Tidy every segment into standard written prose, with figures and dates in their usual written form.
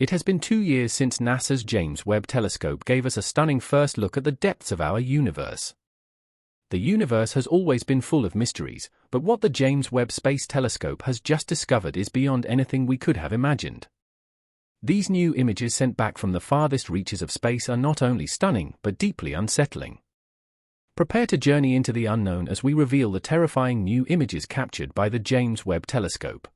It has been 2 years since NASA's James Webb Telescope gave us a stunning first look at the depths of our universe. The universe has always been full of mysteries, but what the James Webb Space Telescope has just discovered is beyond anything we could have imagined. These new images sent back from the farthest reaches of space are not only stunning but deeply unsettling. Prepare to journey into the unknown as we reveal the terrifying new images captured by the James Webb Telescope.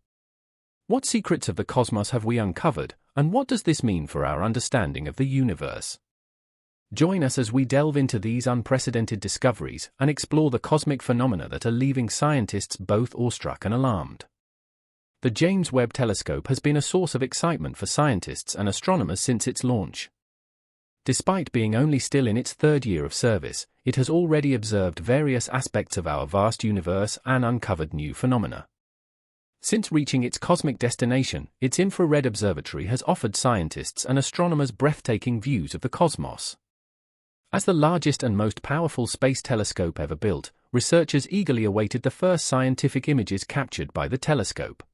What secrets of the cosmos have we uncovered, and what does this mean for our understanding of the universe? Join us as we delve into these unprecedented discoveries and explore the cosmic phenomena that are leaving scientists both awestruck and alarmed. The James Webb Telescope has been a source of excitement for scientists and astronomers since its launch. Despite being only still in its third year of service, it has already observed various aspects of our vast universe and uncovered new phenomena. Since reaching its cosmic destination, its infrared observatory has offered scientists and astronomers breathtaking views of the cosmos. As the largest and most powerful space telescope ever built, researchers eagerly awaited the first scientific images captured by the telescope.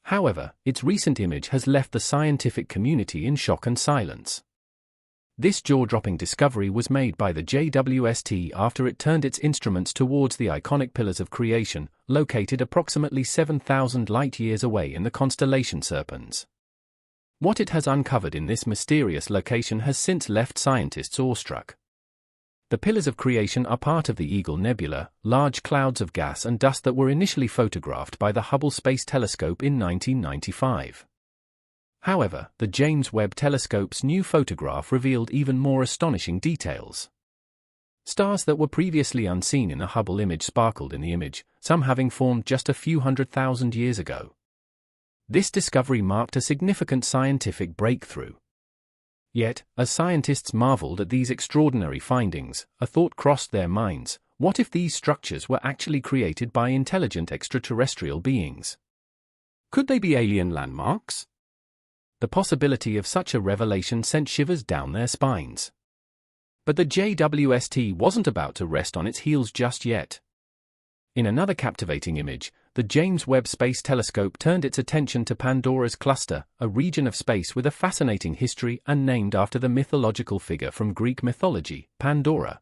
However, its recent image has left the scientific community in shock and silence. This jaw-dropping discovery was made by the JWST after it turned its instruments towards the iconic pillars of creation, located approximately 7,000 light-years away in the constellation Serpens. What it has uncovered in this mysterious location has since left scientists awestruck. The pillars of creation are part of the Eagle Nebula, large clouds of gas and dust that were initially photographed by the Hubble Space Telescope in 1995. However, the James Webb Telescope's new photograph revealed even more astonishing details. Stars that were previously unseen in the Hubble image sparkled in the image, some having formed just a few 100,000 years ago. This discovery marked a significant scientific breakthrough. Yet, as scientists marveled at these extraordinary findings, a thought crossed their minds: what if these structures were actually created by intelligent extraterrestrial beings? Could they be alien landmarks? The possibility of such a revelation sent shivers down their spines. But the JWST wasn't about to rest on its heels just yet. In another captivating image, the James Webb Space Telescope turned its attention to Pandora's cluster, a region of space with a fascinating history and named after the mythological figure from Greek mythology, Pandora.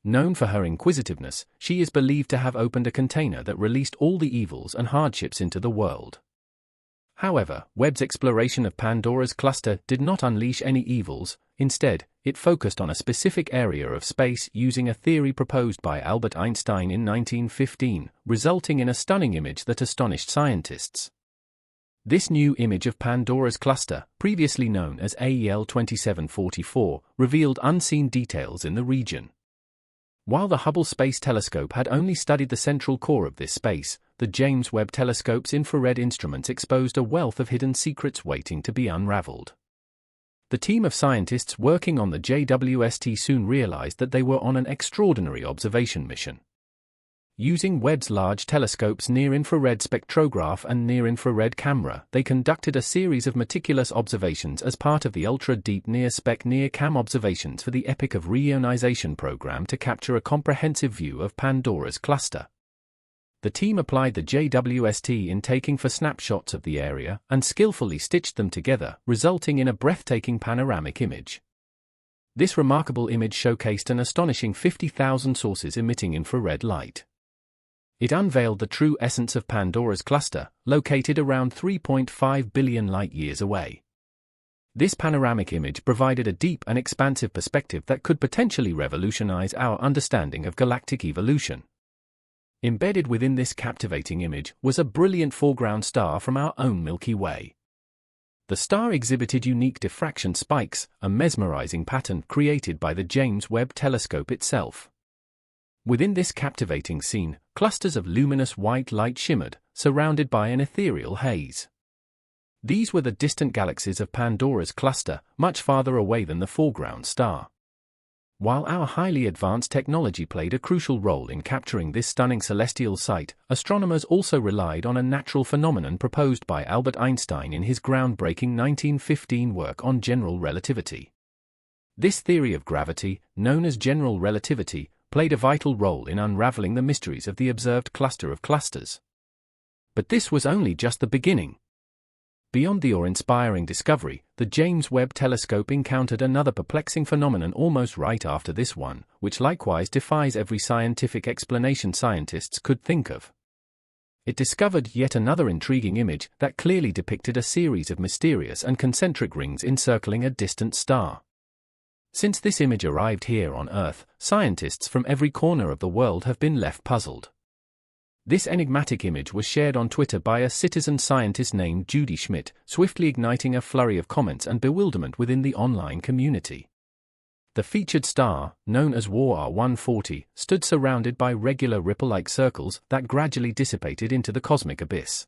Known for her inquisitiveness, she is believed to have opened a container that released all the evils and hardships into the world. However, Webb's exploration of Pandora's cluster did not unleash any evils. Instead, it focused on a specific area of space using a theory proposed by Albert Einstein in 1915, resulting in a stunning image that astonished scientists. This new image of Pandora's cluster, previously known as AEL 2744, revealed unseen details in the region. While the Hubble Space Telescope had only studied the central core of this space, the James Webb Telescope's infrared instruments exposed a wealth of hidden secrets waiting to be unraveled. The team of scientists working on the JWST soon realized that they were on an extraordinary observation mission. Using Webb's large telescope's near-infrared spectrograph and near-infrared camera, they conducted a series of meticulous observations as part of the ultra-deep near-spec near-cam observations for the Epoch of Reionization program to capture a comprehensive view of Pandora's cluster. The team applied the JWST in taking for snapshots of the area and skillfully stitched them together, resulting in a breathtaking panoramic image. This remarkable image showcased an astonishing 50,000 sources emitting infrared light. It unveiled the true essence of Pandora's cluster, located around 3.5 billion light-years away. This panoramic image provided a deep and expansive perspective that could potentially revolutionize our understanding of galactic evolution. Embedded within this captivating image was a brilliant foreground star from our own Milky Way. The star exhibited unique diffraction spikes, a mesmerizing pattern created by the James Webb Telescope itself. Within this captivating scene, clusters of luminous white light shimmered, surrounded by an ethereal haze. These were the distant galaxies of Pandora's cluster, much farther away than the foreground star. While our highly advanced technology played a crucial role in capturing this stunning celestial sight, astronomers also relied on a natural phenomenon proposed by Albert Einstein in his groundbreaking 1915 work on general relativity. This theory of gravity, known as general relativity, played a vital role in unraveling the mysteries of the observed cluster of clusters. But this was only just the beginning. Beyond the awe-inspiring discovery, the James Webb Telescope encountered another perplexing phenomenon almost right after this one, which likewise defies every scientific explanation scientists could think of. It discovered yet another intriguing image that clearly depicted a series of mysterious and concentric rings encircling a distant star. Since this image arrived here on Earth, scientists from every corner of the world have been left puzzled. This enigmatic image was shared on Twitter by a citizen scientist named Judy Schmidt, swiftly igniting a flurry of comments and bewilderment within the online community. The featured star, known as WAR 140, stood surrounded by regular ripple-like circles that gradually dissipated into the cosmic abyss.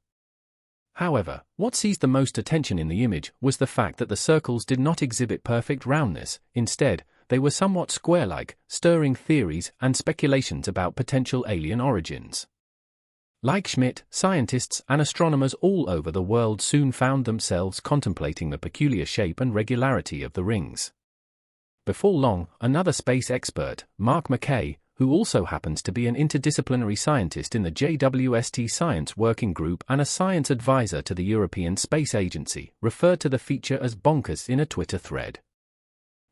However, what seized the most attention in the image was the fact that the circles did not exhibit perfect roundness. Instead, they were somewhat square-like, stirring theories and speculations about potential alien origins. Like Schmidt, scientists and astronomers all over the world soon found themselves contemplating the peculiar shape and regularity of the rings. Before long, another space expert, Mark McKay, who also happens to be an interdisciplinary scientist in the JWST Science Working Group and a science advisor to the European Space Agency, referred to the feature as bonkers in a Twitter thread.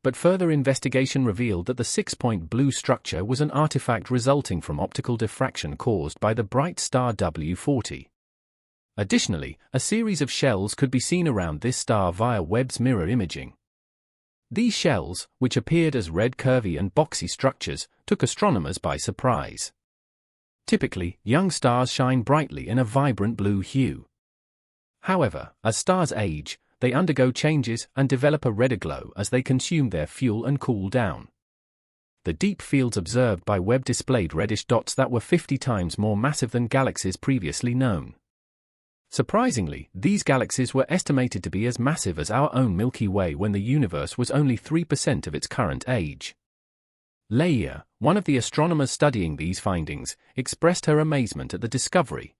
But further investigation revealed that the six-point blue structure was an artifact resulting from optical diffraction caused by the bright star W40. Additionally, a series of shells could be seen around this star via Webb's mirror imaging. These shells, which appeared as red curvy and boxy structures, took astronomers by surprise. Typically, young stars shine brightly in a vibrant blue hue. However, as stars age, they undergo changes and develop a redder glow as they consume their fuel and cool down. The deep fields observed by Webb displayed reddish dots that were 50 times more massive than galaxies previously known. Surprisingly, these galaxies were estimated to be as massive as our own Milky Way when the universe was only 3% of its current age. Leia, one of the astronomers studying these findings, expressed her amazement at the discovery.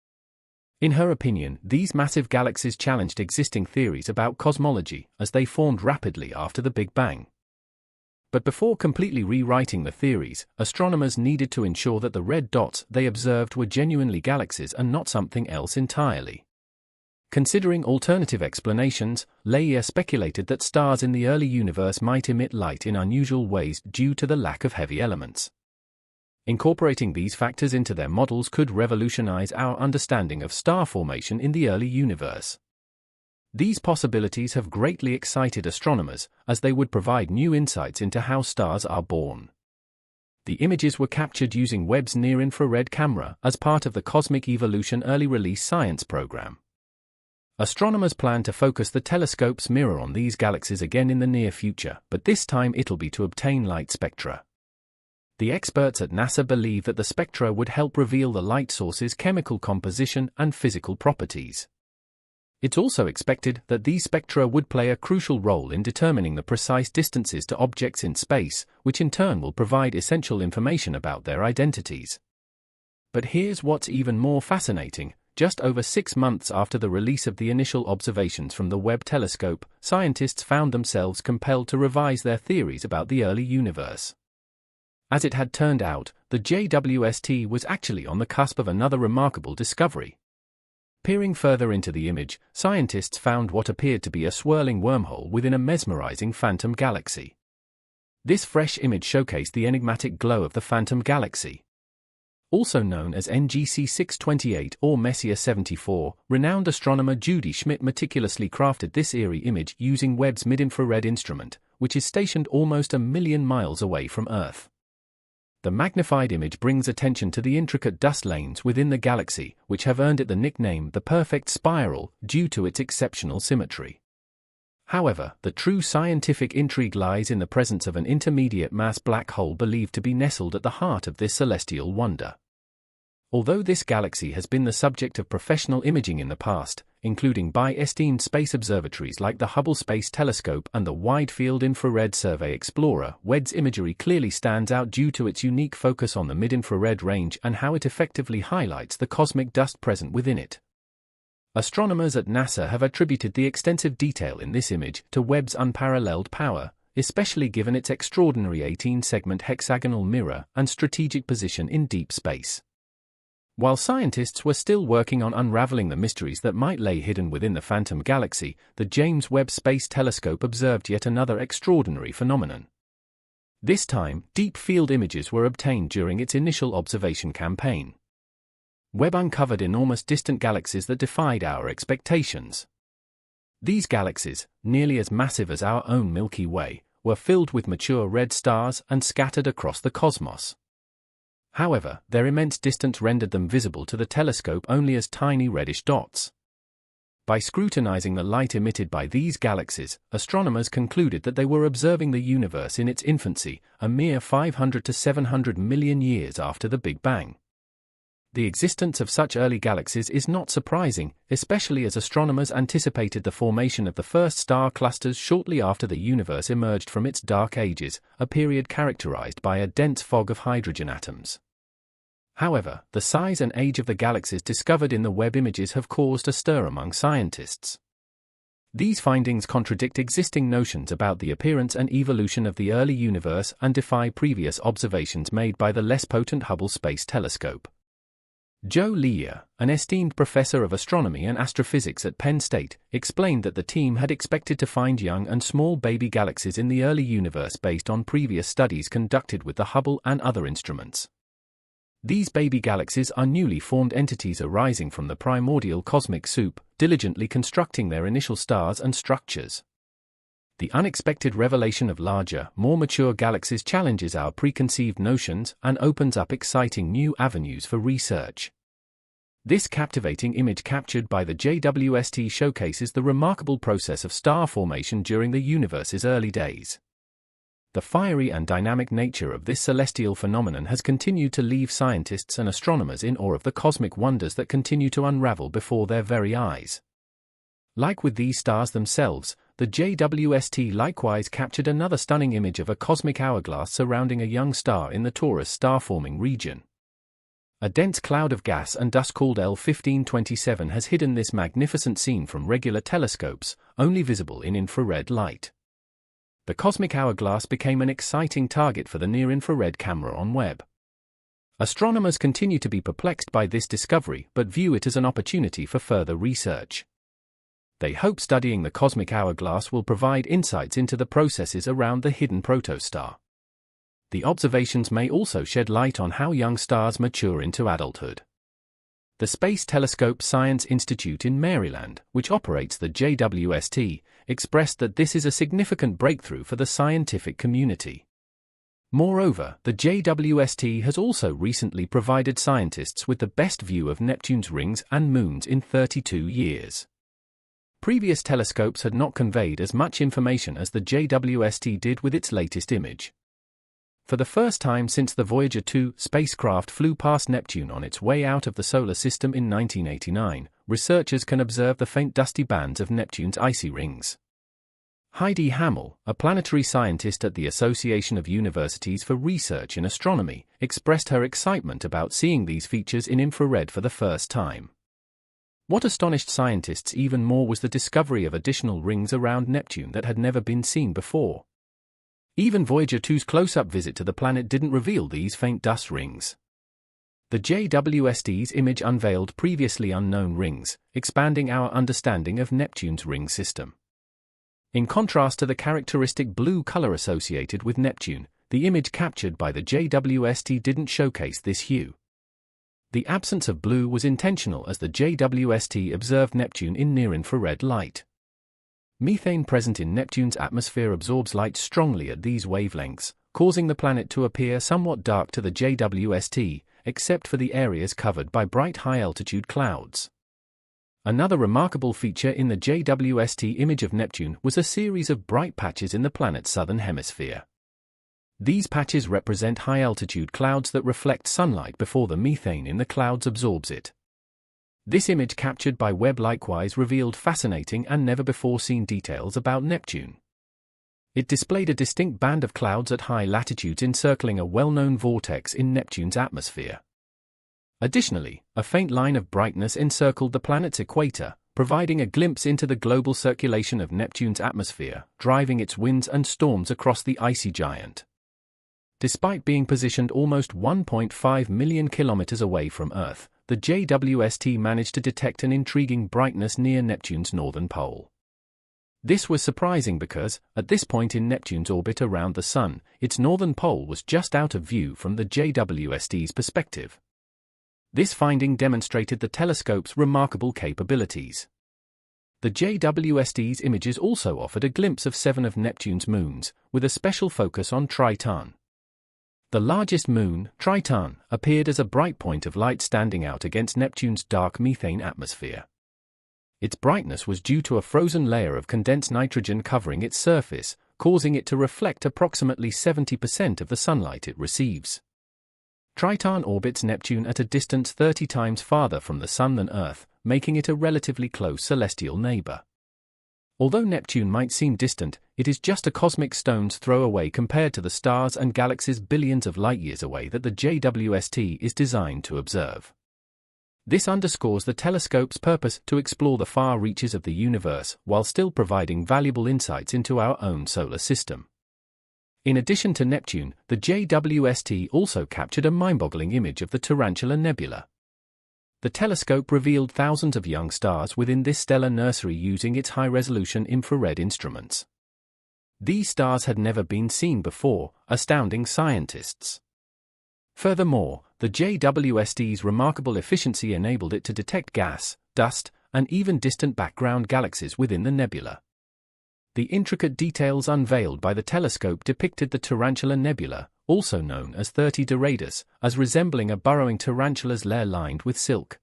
In her opinion, these massive galaxies challenged existing theories about cosmology, as they formed rapidly after the Big Bang. But before completely rewriting the theories, astronomers needed to ensure that the red dots they observed were genuinely galaxies and not something else entirely. Considering alternative explanations, Leia speculated that stars in the early universe might emit light in unusual ways due to the lack of heavy elements. Incorporating these factors into their models could revolutionize our understanding of star formation in the early universe. These possibilities have greatly excited astronomers, as they would provide new insights into how stars are born. The images were captured using Webb's near-infrared camera as part of the Cosmic Evolution Early Release Science program. Astronomers plan to focus the telescope's mirror on these galaxies again in the near future, but this time it'll be to obtain light spectra. The experts at NASA believe that the spectra would help reveal the light source's chemical composition and physical properties. It's also expected that these spectra would play a crucial role in determining the precise distances to objects in space, which in turn will provide essential information about their identities. But here's what's even more fascinating. Just over 6 months after the release of the initial observations from the Webb telescope, scientists found themselves compelled to revise their theories about the early universe. As it had turned out, the JWST was actually on the cusp of another remarkable discovery. Peering further into the image, scientists found what appeared to be a swirling wormhole within a mesmerizing phantom galaxy. This fresh image showcased the enigmatic glow of the phantom galaxy. Also known as NGC 628 or Messier 74, renowned astronomer Judy Schmidt meticulously crafted this eerie image using Webb's mid-infrared instrument, which is stationed almost 1 million miles away from Earth. The magnified image brings attention to the intricate dust lanes within the galaxy, which have earned it the nickname the perfect spiral due to its exceptional symmetry. However, the true scientific intrigue lies in the presence of an intermediate mass black hole believed to be nestled at the heart of this celestial wonder. Although this galaxy has been the subject of professional imaging in the past, including by esteemed space observatories like the Hubble Space Telescope and the Wide Field Infrared Survey Explorer, Webb's imagery clearly stands out due to its unique focus on the mid-infrared range and how it effectively highlights the cosmic dust present within it. Astronomers at NASA have attributed the extensive detail in this image to Webb's unparalleled power, especially given its extraordinary 18-segment hexagonal mirror and strategic position in deep space. While scientists were still working on unraveling the mysteries that might lay hidden within the Phantom Galaxy, the James Webb Space Telescope observed yet another extraordinary phenomenon. This time, deep field images were obtained during its initial observation campaign. Webb uncovered enormous distant galaxies that defied our expectations. These galaxies, nearly as massive as our own Milky Way, were filled with mature red stars and scattered across the cosmos. However, their immense distance rendered them visible to the telescope only as tiny reddish dots. By scrutinizing the light emitted by these galaxies, astronomers concluded that they were observing the universe in its infancy, a mere 500 to 700 million years after the Big Bang. The existence of such early galaxies is not surprising, especially as astronomers anticipated the formation of the first star clusters shortly after the universe emerged from its dark ages, a period characterized by a dense fog of hydrogen atoms. However, the size and age of the galaxies discovered in the Webb images have caused a stir among scientists. These findings contradict existing notions about the appearance and evolution of the early universe and defy previous observations made by the less potent Hubble Space Telescope. Joe Lear, an esteemed professor of astronomy and astrophysics at Penn State, explained that the team had expected to find young and small baby galaxies in the early universe based on previous studies conducted with the Hubble and other instruments. These baby galaxies are newly formed entities arising from the primordial cosmic soup, diligently constructing their initial stars and structures. The unexpected revelation of larger, more mature galaxies challenges our preconceived notions and opens up exciting new avenues for research. This captivating image captured by the JWST showcases the remarkable process of star formation during the universe's early days. The fiery and dynamic nature of this celestial phenomenon has continued to leave scientists and astronomers in awe of the cosmic wonders that continue to unravel before their very eyes. Like with these stars themselves, the JWST likewise captured another stunning image of a cosmic hourglass surrounding a young star in the Taurus star-forming region. A dense cloud of gas and dust called L1527 has hidden this magnificent scene from regular telescopes, only visible in infrared light. The cosmic hourglass became an exciting target for the near-infrared camera on Webb. Astronomers continue to be perplexed by this discovery but view it as an opportunity for further research. They hope studying the cosmic hourglass will provide insights into the processes around the hidden protostar. The observations may also shed light on how young stars mature into adulthood. The Space Telescope Science Institute in Maryland, which operates the JWST, expressed that this is a significant breakthrough for the scientific community. Moreover, the JWST has also recently provided scientists with the best view of Neptune's rings and moons in 32 years. Previous telescopes had not conveyed as much information as the JWST did with its latest image. For the first time since the Voyager 2 spacecraft flew past Neptune on its way out of the solar system in 1989, researchers can observe the faint dusty bands of Neptune's icy rings. Heidi Hamel, a planetary scientist at the Association of Universities for Research in Astronomy, expressed her excitement about seeing these features in infrared for the first time. What astonished scientists even more was the discovery of additional rings around Neptune that had never been seen before. Even Voyager 2's close-up visit to the planet didn't reveal these faint dust rings. The JWST's image unveiled previously unknown rings, expanding our understanding of Neptune's ring system. In contrast to the characteristic blue color associated with Neptune, the image captured by the JWST didn't showcase this hue. The absence of blue was intentional as the JWST observed Neptune in near-infrared light. Methane present in Neptune's atmosphere absorbs light strongly at these wavelengths, causing the planet to appear somewhat dark to the JWST, except for the areas covered by bright high-altitude clouds. Another remarkable feature in the JWST image of Neptune was a series of bright patches in the planet's southern hemisphere. These patches represent high-altitude clouds that reflect sunlight before the methane in the clouds absorbs it. This image captured by Webb likewise revealed fascinating and never-before-seen details about Neptune. It displayed a distinct band of clouds at high latitudes encircling a well-known vortex in Neptune's atmosphere. Additionally, a faint line of brightness encircled the planet's equator, providing a glimpse into the global circulation of Neptune's atmosphere, driving its winds and storms across the icy giant. Despite being positioned almost 1.5 million kilometers away from Earth, the JWST managed to detect an intriguing brightness near Neptune's northern pole. This was surprising because, at this point in Neptune's orbit around the Sun, its northern pole was just out of view from the JWST's perspective. This finding demonstrated the telescope's remarkable capabilities. The JWST's images also offered a glimpse of 7 of Neptune's moons, with a special focus on Triton. The largest moon, Triton, appeared as a bright point of light standing out against Neptune's dark methane atmosphere. Its brightness was due to a frozen layer of condensed nitrogen covering its surface, causing it to reflect approximately 70% of the sunlight it receives. Triton orbits Neptune at a distance 30 times farther from the Sun than Earth, making it a relatively close celestial neighbor. Although Neptune might seem distant, it is just a cosmic stone's throw away compared to the stars and galaxies billions of light-years away that the JWST is designed to observe. This underscores the telescope's purpose to explore the far reaches of the universe while still providing valuable insights into our own solar system. In addition to Neptune, the JWST also captured a mind-boggling image of the Tarantula Nebula. The telescope revealed thousands of young stars within this stellar nursery using its high-resolution infrared instruments. These stars had never been seen before, astounding scientists. Furthermore, the JWST's remarkable efficiency enabled it to detect gas, dust, and even distant background galaxies within the nebula. The intricate details unveiled by the telescope depicted the Tarantula Nebula, also known as 30 Doradus, as resembling a burrowing tarantula's lair lined with silk.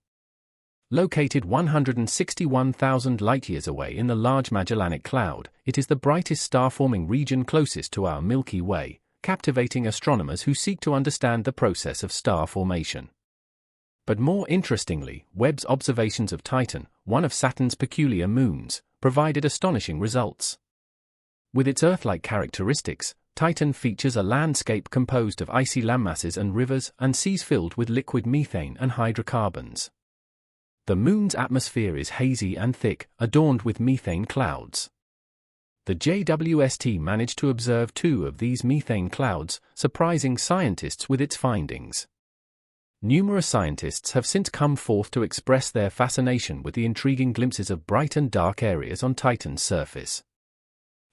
Located 161,000 light-years away in the Large Magellanic Cloud, it is the brightest star-forming region closest to our Milky Way, captivating astronomers who seek to understand the process of star formation. But more interestingly, Webb's observations of Titan, one of Saturn's peculiar moons, provided astonishing results. With its Earth-like characteristics, Titan features a landscape composed of icy landmasses and rivers and seas filled with liquid methane and hydrocarbons. The moon's atmosphere is hazy and thick, adorned with methane clouds. The JWST managed to observe 2 of these methane clouds, surprising scientists with its findings. Numerous scientists have since come forth to express their fascination with the intriguing glimpses of bright and dark areas on Titan's surface.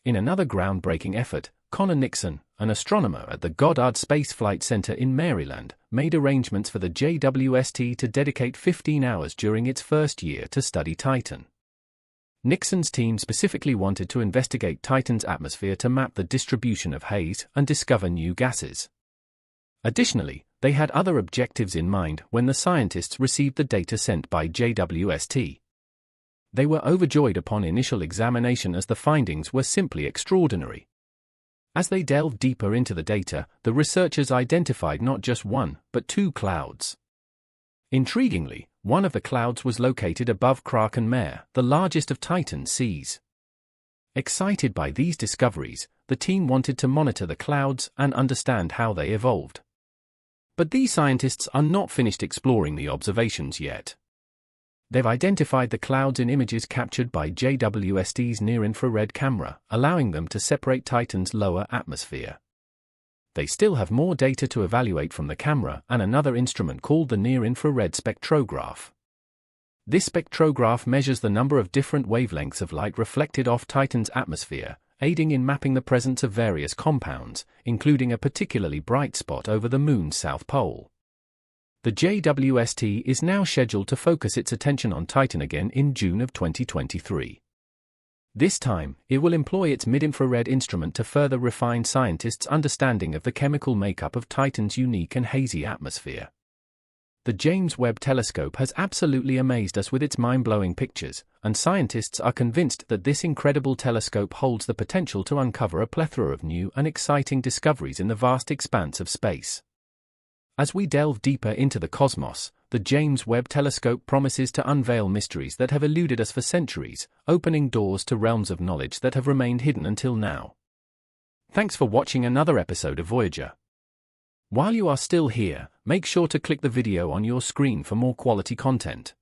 In another groundbreaking effort, Connor Nixon, an astronomer at the Goddard Space Flight Center in Maryland, made arrangements for the JWST to dedicate 15 hours during its first year to study Titan. Nixon's team specifically wanted to investigate Titan's atmosphere to map the distribution of haze and discover new gases. Additionally, they had other objectives in mind when the scientists received the data sent by JWST. They were overjoyed upon initial examination as the findings were simply extraordinary. As they delved deeper into the data, the researchers identified not just 1, but 2 clouds. Intriguingly, one of the clouds was located above Kraken Mare, the largest of Titan's seas. Excited by these discoveries, the team wanted to monitor the clouds and understand how they evolved. But these scientists are not finished exploring the observations yet. They've identified the clouds in images captured by JWST's near-infrared camera, allowing them to separate Titan's lower atmosphere. They still have more data to evaluate from the camera and another instrument called the near-infrared spectrograph. This spectrograph measures the number of different wavelengths of light reflected off Titan's atmosphere, aiding in mapping the presence of various compounds, including a particularly bright spot over the moon's south pole. The JWST is now scheduled to focus its attention on Titan again in June of 2023. This time, it will employ its mid-infrared instrument to further refine scientists' understanding of the chemical makeup of Titan's unique and hazy atmosphere. The James Webb Telescope has absolutely amazed us with its mind-blowing pictures, and scientists are convinced that this incredible telescope holds the potential to uncover a plethora of new and exciting discoveries in the vast expanse of space. As we delve deeper into the cosmos, the James Webb Telescope promises to unveil mysteries that have eluded us for centuries, opening doors to realms of knowledge that have remained hidden until now. Thanks for watching another episode of Voyager. While you are still here, make sure to click the video on your screen for more quality content.